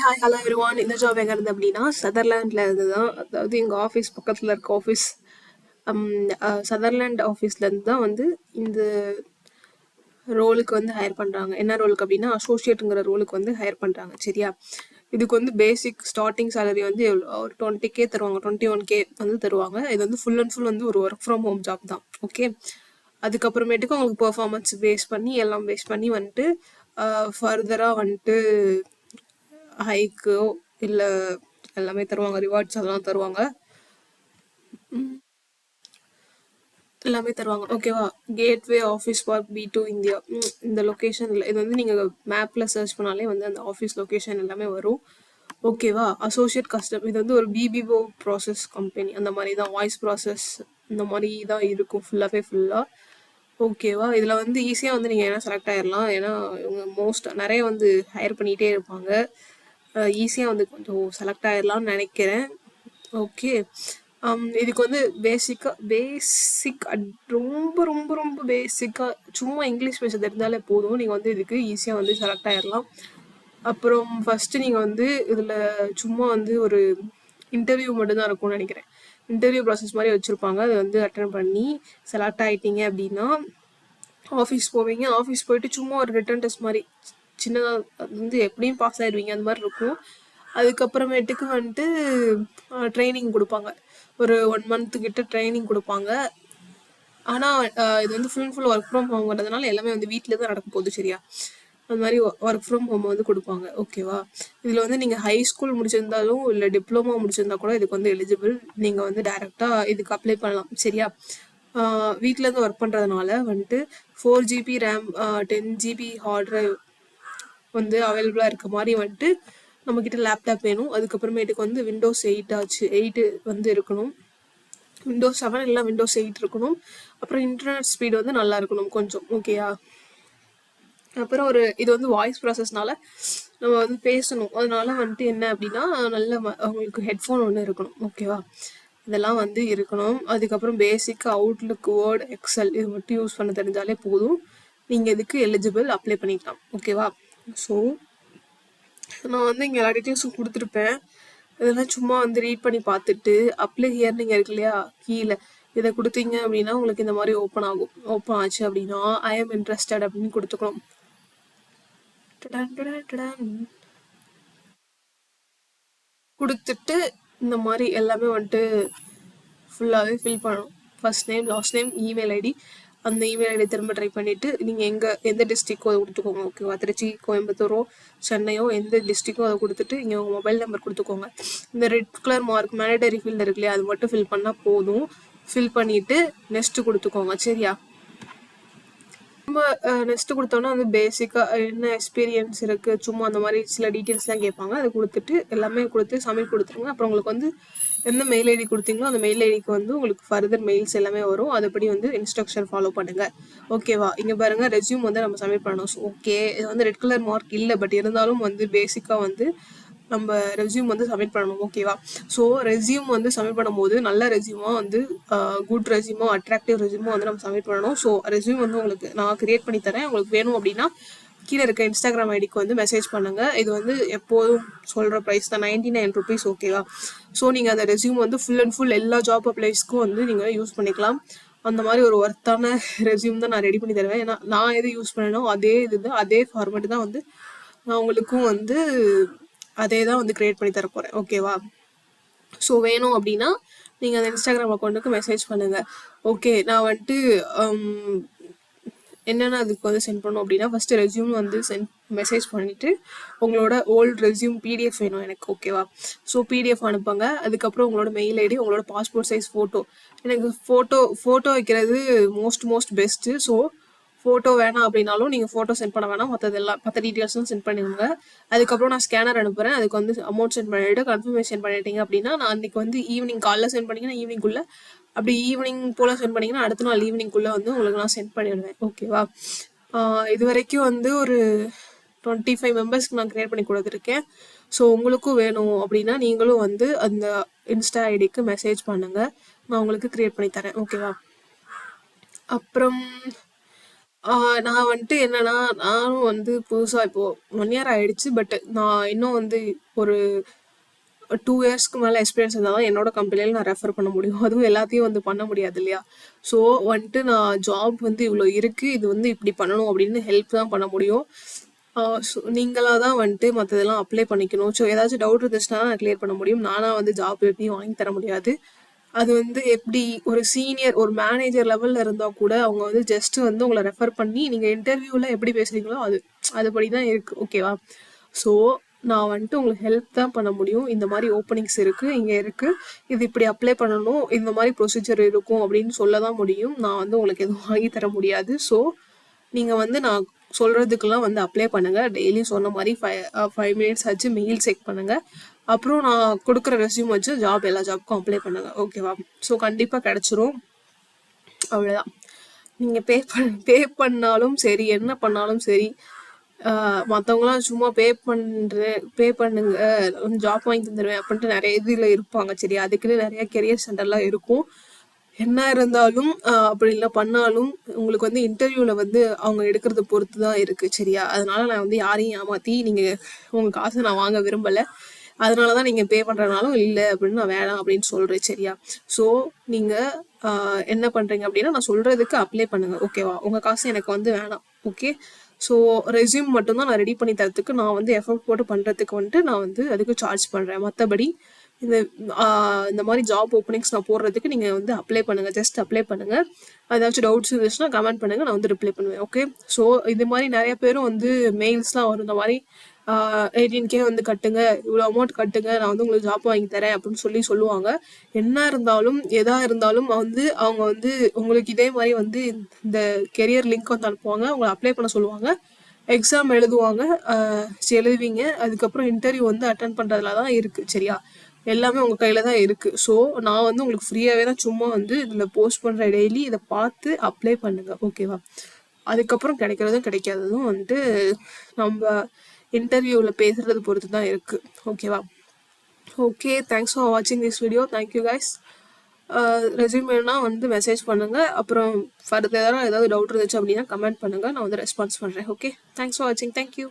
Hi hello everyone. இந்த job எங்கே இருந்து அப்படின்னா சதர்லாண்டில் இருந்து தான். அதாவது எங்கள் ஆஃபீஸ் பக்கத்தில் இருக்க ஆஃபீஸ் சதர்லாண்ட் ஆஃபீஸ்லேருந்து தான் வந்து இந்த ரோலுக்கு வந்து ஹையர் பண்ணுறாங்க. என்ன ரோலுக்கு அப்படின்னா அசோசியேட்டுங்கிற ரோலுக்கு வந்து ஹையர் பண்ணுறாங்க. சரியா? இதுக்கு வந்து பேசிக் ஸ்டார்டிங் சேலரி வந்து ஒரு 20K தருவாங்க, 21K வந்து தருவாங்க. இது வந்து ஃபுல் அண்ட் ஃபுல் வந்து ஒரு ஒர்க் ஃப்ரம் ஹோம் ஜாப் தான். ஓகே, அதுக்கப்புறமேட்டுக்கு அவங்களுக்கு பெர்ஃபார்மன்ஸ் பேஸ் பண்ணி எல்லாம் பேஸ் பண்ணி வந்துட்டு ஃபர்தராக வந்துட்டு ஹைக்கோ இல்லை எல்லாமே தருவாங்க, ரிவார்ட்ஸ் அதெல்லாம் தருவாங்க, எல்லாமே தருவாங்க. ஓகேவா? Gateway office park B2 India, இந்த லொக்கேஷனில் இது வந்து நீங்கள் மேப்பில் சர்ச் பண்ணாலே வந்து அந்த ஆஃபீஸ் லொக்கேஷன் எல்லாமே வரும். ஓகேவா? அசோசியேட் கஸ்டம் இது வந்து ஒரு BPO ப்ராசஸ் கம்பெனி, அந்த மாதிரி தான். வாய்ஸ் ப்ராசஸ் இந்த மாதிரி தான் இருக்கும் ஃபுல்லாக. ஓகேவா? இதில் வந்து ஈஸியாக வந்து நீங்கள் என்ன செலக்ட் ஆகிடலாம். ஏன்னா இவங்க நிறைய வந்து ஹையர் பண்ணிகிட்டே இருப்பாங்க. ஈஸியாக வந்து கொஞ்சம் செலக்ட் ஆகிடலாம்னு நினைக்கிறேன். ஓகே, இதுக்கு வந்து பேசிக் ரொம்ப ரொம்ப ரொம்ப பேசிக்காக சும்மா இங்கிலீஷ் பேச தெரிஞ்சாலே போதும். நீங்கள் வந்து இதுக்கு ஈஸியாக வந்து செலக்ட் ஆகிடலாம். அப்புறம் ஃபஸ்ட்டு நீங்கள் வந்து இதில் சும்மா வந்து ஒரு இன்டர்வியூ மட்டும்தான் இருக்கும்னு நினைக்கிறேன். இன்டர்வியூ ப்ராசஸ் மாதிரி வச்சுருப்பாங்க. அதை வந்து அட்டென்ட் பண்ணி செலக்ட் ஆகிட்டீங்க அப்படின்னா ஆஃபீஸ் போவீங்க. ஆஃபீஸ் போயிட்டு சும்மா ஒரு ரிட்டன் டெஸ்ட் மாதிரி சின்னதாக வந்து எப்படியும் பாஸ் ஆகிடுவீங்க, அந்த மாதிரி இருக்கும். அதுக்கப்புறமேட்டுக்கு வந்துட்டு ட்ரைனிங் கொடுப்பாங்க. ஒரு 1 month கிட்ட ட்ரைனிங் கொடுப்பாங்க. ஆனால் இது வந்து ஃபுல் ஒர்க் ஃப்ரம் ஹோம்ங்கிறதுனால எல்லாமே வந்து வீட்டில் தான் நடக்க போகுது. சரியா? அந்த மாதிரி ஒர்க் ஃப்ரம் ஹோம் வந்து கொடுப்பாங்க. ஓகேவா? இதில் வந்து நீங்கள் ஹை ஸ்கூல் முடிச்சிருந்தாலும் இல்லை டிப்ளமோ முடிச்சிருந்தா கூட இதுக்கு வந்து எலிஜிபிள். நீங்கள் வந்து டைரெக்டாக இதுக்கு அப்ளை பண்ணலாம். சரியா? வீட்டிலேருந்து ஒர்க் பண்ணுறதுனால வந்துட்டு 4GB RAM 10GB heart drive வந்து அவைலபிளாக இருக்க மாதிரி வந்துட்டு நம்மக்கிட்ட லேப்டாப் வேணும். அதுக்கப்புறமேட்டுக்கு வந்து Windows 8 வந்து இருக்கணும். Windows 7 இல்லை Windows 8 இருக்கணும். அப்புறம் இன்டர்நெட் ஸ்பீடு வந்து நல்லா இருக்கணும் கொஞ்சம். ஓகேயா? அப்புறம் இது வந்து வாய்ஸ் ப்ராசஸ்னால நம்ம வந்து பேசணும். அதனால வந்துட்டு என்ன அப்படின்னா நல்ல அவங்களுக்கு ஹெட்ஃபோன் ஒன்று இருக்கணும். ஓகேவா? இதெல்லாம் வந்து இருக்கணும். அதுக்கப்புறம் பேசிக்காக அவுட்லுக், வேர்ட், எக்ஸல் இது மட்டும் யூஸ் பண்ண தெரிஞ்சாலே போதும். நீங்கள் இதுக்கு எலிஜிபிள், அப்ளை பண்ணிக்கலாம். ஓகேவா? ஸோ நான் வந்து இங்கே எல்லா டீட்டெயில்ஸும் கொடுத்துருப்பேன். இதெல்லாம் சும்மா வந்து ரீட் பண்ணி பார்த்துட்டு அப்ளை ஹியர் நீங்கள் இருக்கு இல்லையா கீழே, இதை கொடுத்தீங்க அப்படின்னா உங்களுக்கு இந்த மாதிரி ஓப்பன் ஆகும். ஓப்பன் ஆச்சு அப்படின்னா ஐ எம் இன்ட்ரெஸ்டட் அப்படின்னு கொடுத்துக்கணும். கொடுத்துட்டு இந்த மாதிரி எல்லாமே வந்துட்டு ஃபுல்லாகவே ஃபில் பண்ணணும். First name, last name, email ID. அந்த இமெயில் ஐடி திரும்ப ட்ரை பண்ணிவிட்டு நீங்கள் எந்த டிஸ்ட்ரிக்கோ அதை கொடுத்துக்கோங்க. ஓகேவா? திருச்சி, கோயம்புத்தூரோ, சென்னையோ எந்த டிஸ்ட்ரிக்கோ அதை கொடுத்துட்டு இங்கே உங்கள் மொபைல் நம்பர் கொடுத்துக்கோங்க. இந்த red colour mark mandatory field இருக்கு இல்லையா, அது மட்டும் ஃபில் பண்ணால் போதும். ஃபில் பண்ணிவிட்டு நெக்ஸ்ட்டு கொடுத்துக்கோங்க. சரியா? நம்ம நெக்ஸ்ட்டு கொடுத்தோன்னா வந்து பேசிக்காக என்ன எக்ஸ்பீரியன்ஸ் இருக்குது சும்மா அந்த மாதிரி சில டீட்டெயில்ஸ்லாம் கேட்பாங்க. அதை கொடுத்துட்டு எல்லாமே கொடுத்து சப்மிட் கொடுத்துருங்க. அப்புறம் உங்களுக்கு வந்து எந்த மெயில் ஐடி கொடுத்தீங்களோ அந்த மெயில் ஐடிக்கு வந்து உங்களுக்கு ஃபர்தர் மெயில்ஸ் எல்லாமே வரும். அதுபடி வந்து இன்ஸ்ட்ரக்ஷன் ஃபாலோ பண்ணுங்கள். ஓகேவா? இங்கே பாருங்கள், ரெஸ்யூம் வந்து நம்ம சப்மிட் பண்ணணும். ஓகே, இது வந்து ரெட் கலர் மார்க் இல்லை, பட் இருந்தாலும் வந்து பேசிக்காக வந்து நம்ம ரெஸ்யூம் வந்து சப்மிட் பண்ணணும். ஓகேவா? ஸோ ரெஸ்யூம் வந்து சப்மிட் பண்ணும்போது நல்ல ரெஸ்யூமாக வந்து குட் ரெஸ்யூமோ அட்ராக்டிவ் ரெஸ்யூமோ வந்து நம்ம சப்மிட் பண்ணணும். ஸோ ரெஸ்யூம் வந்து உங்களுக்கு நான் கிரியேட் பண்ணி தரேன். உங்களுக்கு வேணும் அப்படின்னா கீழே இருக்க இன்ஸ்டாகிராம் ஐடிக்கு வந்து மெசேஜ் பண்ணுங்கள். இது வந்து எப்போதும் சொல்கிற ப்ரைஸ் தான், 99 rupees. ஓகேவா? ஸோ நீங்கள் அந்த ரெஸ்யூம் வந்து ஃபுல் அண்ட் ஃபுல் எல்லா ஜாப் அப்ளைஸ்க்கும் வந்து நீங்கள் யூஸ் பண்ணிக்கலாம். அந்த மாதிரி ஒரு ஒர்த்தான ரெஸ்யூம் தான் நான் ரெடி பண்ணி தருவேன். ஏன்னா நான் எது யூஸ் பண்ணேனோ அதே அதே ஃபார்மேட் தான் வந்து நான் உங்களுக்கும் வந்து அதே தான் வந்து க்ரியேட் பண்ணி தர போகிறேன். ஓகேவா? ஸோ வேணும் அப்படின்னா நீங்கள் அந்த இன்ஸ்டாகிராம் அக்கௌண்ட்டுக்கு மெசேஜ் பண்ணுங்கள். ஓகே, நான் வந்துட்டு என்னென்ன அதுக்கு வந்து சென்ட் பண்ணணும் அப்படின்னா ஃபஸ்ட்டு ரெஸ்யூம் வந்து மெசேஜ் பண்ணிவிட்டு உங்களோட ஓல்டு ரெஸ்யூம் PDF வேணும் எனக்கு. ஓகேவா? ஸோ PDF அனுப்புங்க. அதுக்கப்புறம் உங்களோட மெயில் ஐடி, உங்களோட பாஸ்போர்ட் சைஸ் ஃபோட்டோ. எனக்கு ஃபோட்டோ வைக்கிறது மோஸ்ட் பெஸ்ட்டு. ஸோ ஃபோட்டோ வேணாம் அப்படின்னாலும் நீங்கள் ஃபோட்டோ சென்ட் பண்ண வேணாம், மற்ற டீட்டெயில்ஸும் சென்ட் பண்ணிடுங்க. அதுக்கப்புறம் நான் ஸ்கேனர் அனுப்புகிறேன். அதுக்கு வந்து அமௌண்ட் சென்ட் பண்ணிவிட்டு கன்ஃபர்மேஷன் பண்ணிட்டீங்க அப்படின்னா நான் அன்றைக்கி வந்து ஈவினிங், காலைல சென்ட் பண்ணிங்கன்னா ஈவினிங்குள்ளே, அப்படி ஈவினிங் போல் சென்ட் பண்ணிங்கன்னா அடுத்த நாள் ஈவினிங்குள்ளே வந்து உங்களுக்கு நான் சென்ட் பண்ணிவிடுவேன். ஓகேவா? இது வரைக்கும் வந்து ஒரு 25 மெம்பர்ஸ்க்கு நான் க்ரியேட் பண்ணி கொடுத்துருக்கேன். ஸோ உங்களுக்கும் வேணும் அப்படின்னா நீங்களும் வந்து அந்த இன்ஸ்டா ஐடிக்கு மெசேஜ் பண்ணுங்கள், நான் உங்களுக்கு க்ரியேட் பண்ணி தரேன். ஓகேவா? அப்புறம் நான் வந்துட்டு என்னன்னா, நானும் வந்து புதுசா இப்போ 1 இயர் ஆயிடுச்சு. பட் நான் இன்னும் வந்து ஒரு 2 இயர்ஸ்க்கு மேல எக்ஸ்பீரியன்ஸ் இருந்தா தான் என்னோட கம்பெனில நான் ரெஃபர் பண்ண முடியும். அதுவும் எல்லாத்தையும் வந்து பண்ண முடியாது இல்லையா? ஸோ வந்துட்டு நான் ஜாப் வந்து இவ்வளோ இருக்கு. இது வந்து இப்படி பண்ணணும் அப்படின்னு ஹெல்ப் தான் பண்ண முடியும். ஸோ நீங்களா தான் வந்துட்டு மற்றதெல்லாம் அப்ளை பண்ணிக்கணும். ஸோ ஏதாச்சும் டவுட் இருந்துச்சுன்னா நான் கிளியர் பண்ண முடியும். நானா வந்து ஜாப் எப்படியும் வாங்கி தர முடியாது. அது வந்து எப்படி ஒரு சீனியர் ஒரு மேனேஜர் லெவல்ல இருந்தா கூட அவங்க வந்து ஜஸ்ட் வந்து உங்களை ரெஃபர் பண்ணி நீங்க இன்டர்வியூல எப்படி பேசுறீங்களோ அதுபடி தான் இருக்கு. ஓகேவா? ஸோ நான் வந்துட்டு உங்களுக்கு ஹெல்ப் தான் பண்ண முடியும். இந்த மாதிரி ஓப்பனிங்ஸ் இருக்கு, இங்க இருக்கு, இது இப்படி அப்ளை பண்ணணும், இந்த மாதிரி ப்ரொசீஜர் இருக்கும் அப்படின்னு சொல்ல தான் முடியும். நான் வந்து உங்களுக்கு எதுவும் வாங்கி தர முடியாது. ஸோ நீங்க வந்து நான் சொல்றதுக்கெல்லாம் வந்து அப்ளை பண்ணுங்க. டெய்லி சொன்ன மாதிரி 5 மினிட்ஸ் ஆச்சு மெயில் செக் பண்ணுங்க. அப்புறம் நான் கொடுக்குற ரெஸ்யூம் வச்சு எல்லா ஜாப்க்கும் அப்ளை பண்ணுங்க. ஓகேவா? ஸோ கண்டிப்பாக கிடைச்சிரும். அவ்வளோதான். நீங்கள் பே பண்ணாலும் சரி, என்ன பண்ணாலும் சரி, மற்றவங்களாம் சும்மா பே பண்ணுங்க ஜாப் வாங்கி தந்துடுவேன் அப்படின்ட்டு நிறைய இதில் இருப்பாங்க. சரி, அதுக்குன்னு நிறைய கெரியர் சென்டர்லாம் இருக்கும். என்ன இருந்தாலும் அப்படிலாம் பண்ணாலும் உங்களுக்கு வந்து இன்டர்வியூவில் வந்து அவங்க எடுக்கிறத பொறுத்து தான் இருக்குது. சரியா? அதனால நான் வந்து யாரையும் ஏமாற்றி நீங்கள் உங்கள் காசை நான் வாங்க விரும்பலை. அதனால தான் நீங்கள் பே பண்ணுறனாலும் இல்லை அப்படின்னு நான் வேணாம் அப்படின்னு சொல்கிறேன். சரியா? ஸோ நீங்கள் என்ன பண்ணுறீங்க அப்படின்னா நான் சொல்கிறதுக்கு அப்ளை பண்ணுங்கள். ஓகேவா? உங்கள் காசு எனக்கு வந்து வேணாம். ஓகே? ஸோ ரெஸ்யூம் மட்டும்தான் நான் ரெடி பண்ணி தரத்துக்கு நான் வந்து எஃபர்ட் போட்டு பண்ணுறதுக்கு வந்துட்டு நான் வந்து அதுக்கு சார்ஜ் பண்ணுறேன். மற்றபடி இந்த மாதிரி ஜாப் ஓப்பனிங்ஸ் நான் போடுறதுக்கு நீங்கள் வந்து அப்ளை பண்ணுங்கள். ஜஸ்ட் அப்ளை பண்ணுங்கள். ஏதாச்சும் டவுட்ஸ் இருந்துச்சுன்னா கமெண்ட் பண்ணுங்கள், நான் வந்து ரிப்ளை பண்ணுவேன். ஓகே? ஸோ இது மாதிரி நிறைய பேரும் வந்து மெயில்ஸ்லாம் வரும். இந்த மாதிரி 18K வந்து கட்டுங்க, இவ்வளோ அமௌண்ட் கட்டுங்க, நான் வந்து உங்களுக்கு ஜாப் வாங்கி தரேன் அப்படின்னு சொல்லுவாங்க. என்ன இருந்தாலும் எதா இருந்தாலும் வந்து அவங்க வந்து உங்களுக்கு இதே மாதிரி வந்து இந்த கெரியர் லிங்க் வந்து அனுப்புவாங்க, உங்களை அப்ளை பண்ண சொல்லுவாங்க, எக்ஸாம் எழுதுவாங்க, எழுதுவீங்க, அதுக்கப்புறம் இன்டர்வியூ வந்து அட்டன் பண்ணுறதுல தான் இருக்குது. சரியா? எல்லாமே உங்கள் கையில் தான் இருக்குது. ஸோ நான் வந்து உங்களுக்கு ஃப்ரீயாகவே தான் சும்மா வந்து இதில் போஸ்ட் பண்ணுற டெய்லி இதை பார்த்து அப்ளை பண்ணுங்கள். ஓகேவா? அதுக்கப்புறம் கிடைக்கிறதும் கிடைக்காததும் வந்துட்டு நம்ம இன்டர்வியூவில் பேசுகிறது பொறுத்து தான் இருக்குது. ஓகேவா? ஓகே, தேங்க்ஸ் ஃபார் வாட்சிங் திஸ் வீடியோ. Thank you guys. ரெஸ்யூமேனா வந்து மெசேஜ் பண்ணுங்கள். அப்புறம் ஃபர்தராக ஏதாவது டவுட் இருந்துச்சு அப்படின்னா கமெண்ட் பண்ணுங்கள், நான் வந்து ரெஸ்பான்ஸ் பண்ணுறேன். ஓகே, தேங்க்ஸ் ஃபார் வாட்சிங். தேங்க்யூ.